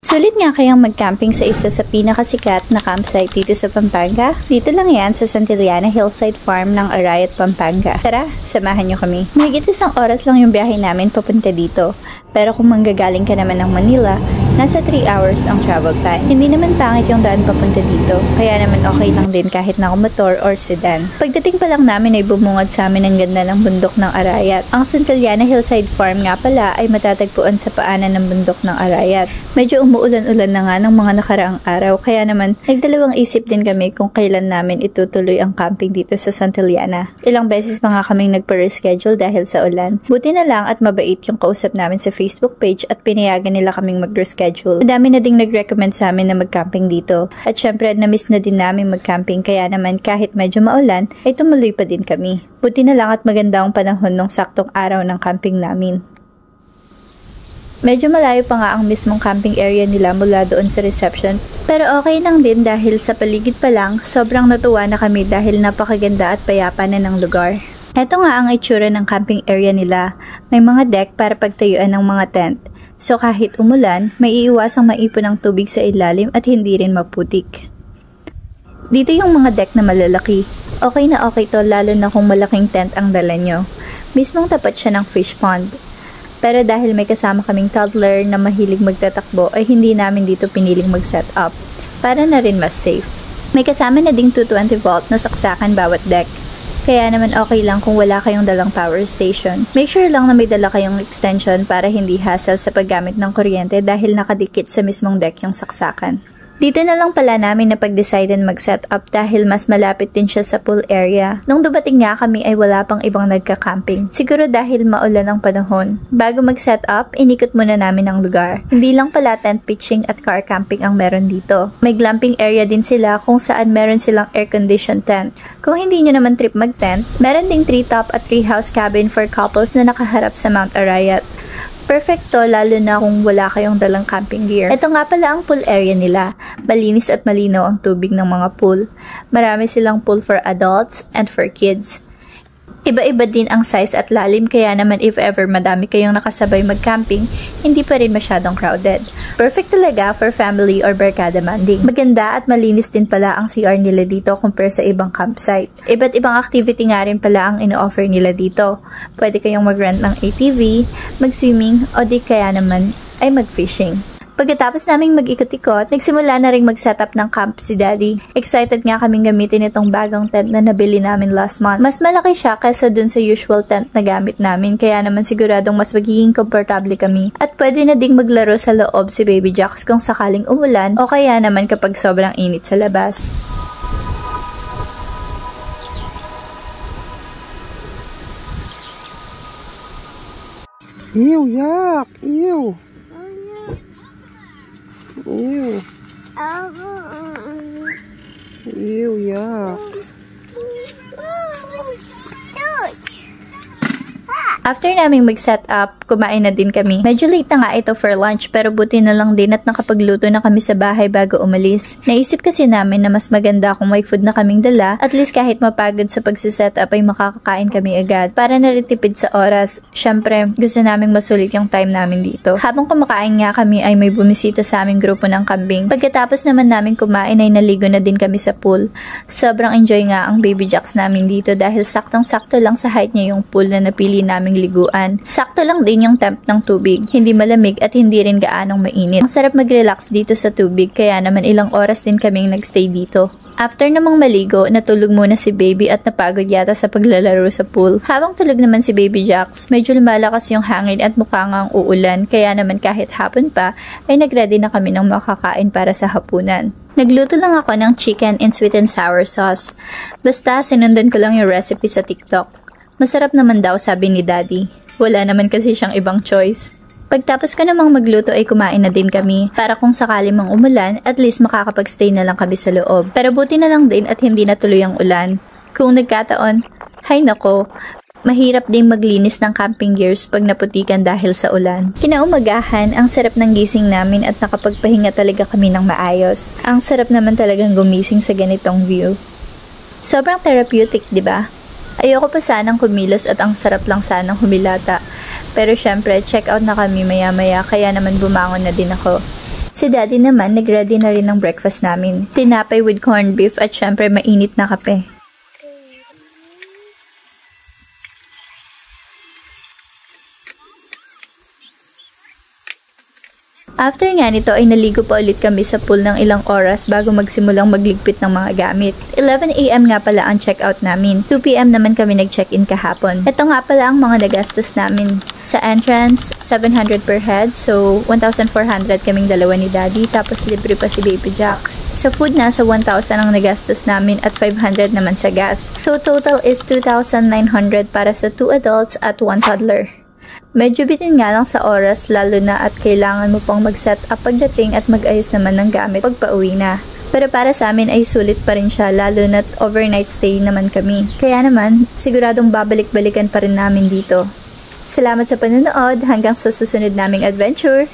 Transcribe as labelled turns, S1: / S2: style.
S1: Sulit nga kayang mag-camping sa isa sa pinakasikat na campsite dito sa Pampanga? Dito lang yan sa Santillana Hillside Farm ng Arayat, Pampanga. Tara, samahan nyo kami. Mahigit 1 oras lang yung biyahe namin papunta dito. Pero kung manggagaling ka naman ng Manila, nasa 3 hours ang travel time. Hindi naman pangit yung daan papunta dito, kaya naman okay lang din kahit nakamotor or sedan. Pagdating pa lang namin ay bumungad sa amin ang ganda ng bundok ng Arayat. Ang Santillana Hillside Farm nga pala ay matatagpuan sa paanan ng bundok ng Arayat. Medyo umuulan-ulan na nga ng mga nakaraang araw, kaya naman nagdalawang isip din kami kung kailan namin itutuloy ang camping dito sa Santillana. Ilang beses pa nga kaming nagpa-reschedule dahil sa ulan. Buti na lang at mabait yung kausap namin sa Facebook page at pinayagan nila kaming mag-reschedule. Madami na ding nag-recommend sa amin na mag-camping dito. At syempre, na-miss na din namin mag-camping, kaya naman kahit medyo maulan, ay tumuloy pa din kami. Buti na lang at maganda ang panahon ng saktong araw ng camping namin. Medyo malayo pa nga ang mismong camping area nila mula doon sa reception. Pero okay lang din dahil sa paligid pa lang, sobrang natuwa na kami dahil napakaganda at payapa na ng lugar. Ito nga ang itsura ng camping area nila. May mga deck para pagtayuan ng mga tent. So kahit umulan, may iiwasang maipon ng tubig sa ilalim at hindi rin maputik. Dito yung mga deck na malalaki. Okay na okay to lalo na kung malaking tent ang dala nyo. Mismong tapat siya ng fish pond. Pero dahil may kasama kaming toddler na mahilig magtatakbo ay hindi namin dito piniling mag-set up. Para na rin mas safe. May kasama na ding 220 volt na saksakan bawat deck. Kaya naman okay lang kung wala kayong dalang power station. Make sure lang na may dala kayong extension para hindi hassle sa paggamit ng kuryente dahil nakadikit sa mismong deck yung saksakan. Dito na lang pala namin na pag-deciden mag-set up dahil mas malapit din siya sa pool area. Nung dumating nga kami ay wala pang ibang nagka-camping. Siguro dahil maulan ang panahon. Bago mag-set up, inikot muna namin ang lugar. Hindi lang pala tent pitching at car camping ang meron dito. May glamping area din sila kung saan meron silang air-conditioned tent. Kung hindi nyo naman trip mag-tent, meron ding 3-top at 3-house cabin for couples na nakaharap sa Mount Arayat. Perfecto lalo na kung wala kayong dalang camping gear. Ito nga pala ang pool area nila. Malinis at malinaw ang tubig ng mga pool. Marami silang pool for adults and for kids. Iba-iba din ang size at lalim kaya naman if ever madami kayong nakasabay mag-camping, hindi pa rin masyadong crowded. Perfect talaga for family or barkada manding. Maganda at malinis din pala ang CR nila dito compare sa ibang campsite. Iba't ibang activity nga rin pala ang ino-offer nila dito. Pwede kayong mag-rent ng ATV, mag-swimming o di kaya naman ay mag-fishing. Pagkatapos naming mag-ikot-ikot, nagsimula na rin mag-setup ng camp si Daddy. Excited nga kaming gamitin itong bagong tent na nabili namin last month. Mas malaki siya kaysa dun sa usual tent na gamit namin, kaya naman siguradong mas magiging komportable kami. At pwede na ding maglaro sa loob si Baby Jax kung sakaling umulan o kaya naman kapag sobrang init sa labas.
S2: Ew, yuck! Ew! Ew. Ew, yuck.
S1: After naming mag-set up, kumain na din kami. Medyo late na nga ito for lunch pero buti na lang din at nakapagluto na kami sa bahay bago umalis. Naisip kasi namin na mas maganda kung may food na kaming dala, at least kahit mapagod sa pagsiset up ay makakakain kami agad para na rin tipid sa oras. Syempre, gusto naming masulit yung time namin dito. Habang kumakain nga kami ay may bumisita sa aming grupo ng kambing. Pagkatapos naman namin kumain ay naligo na din kami sa pool. Sobrang enjoy nga ang Baby Jax namin dito dahil saktong-sakto lang sa height niya yung pool na napili namin liguan. Sakto lang din yung temp ng tubig. Hindi malamig at hindi rin gaanong mainit. Ang sarap mag-relax dito sa tubig kaya naman ilang oras din kaming nagstay dito. After namang maligo, natulog muna si Baby at napagod yata sa paglalaro sa pool. Habang tulog naman si Baby Jax, medyo lumalakas yung hangin at mukha ngang uulan kaya naman kahit hapon pa ay nagready na kami ng makakain para sa hapunan. Nagluto lang ako ng chicken in sweet and sour sauce. Basta sinundan ko lang yung recipe sa TikTok. Masarap naman daw sabi ni Daddy. Wala naman kasi siyang ibang choice. Pagtapos ko namang magluto ay kumain na din kami para kung sakali mang umulan at least makakapag-stay na lang kami sa loob. Pero buti na lang din at hindi natuloy ang ulan. Kung nagkataon, hay nako, mahirap ding maglinis ng camping gears pag naputikan dahil sa ulan. Kinaumagahan, ang sarap ng gising namin at nakapagpahinga talaga kami ng maayos. Ang sarap naman talagang gumising sa ganitong view. Sobrang therapeutic, di ba? Ayoko pa sanang kumilos at ang sarap lang sanang humilata. Pero syempre, check out na kami maya-maya kaya naman bumangon na din ako. Si Daddy naman, nag-ready na rin ng breakfast namin. Tinapay with corned beef at syempre mainit na kape. After nga nito ay naligo pa ulit kami sa pool ng ilang oras bago magsimulang magligpit ng mga gamit. 11 AM nga pala ang check-out namin. 2 PM naman kami nag-check-in kahapon. Ito nga pala ang mga nagastos namin. Sa entrance, 700 per head. So, 1,400 kaming dalawa ni Daddy. Tapos libre pa si Baby Jax. Sa food, nasa 1,000 ang nagastos namin at 500 naman sa gas. So, total is 2,900 para sa 2 adults at 1 toddler. Medyo bitin nga lang sa oras lalo na at kailangan mo pang mag-set up pagdating at mag-ayos naman ng gamit pag pauwi na. Pero para sa amin ay sulit pa rin siya lalo na't overnight stay naman kami. Kaya naman, siguradong babalik-balikan pa rin namin dito. Salamat sa panonood, hanggang sa susunod naming adventure!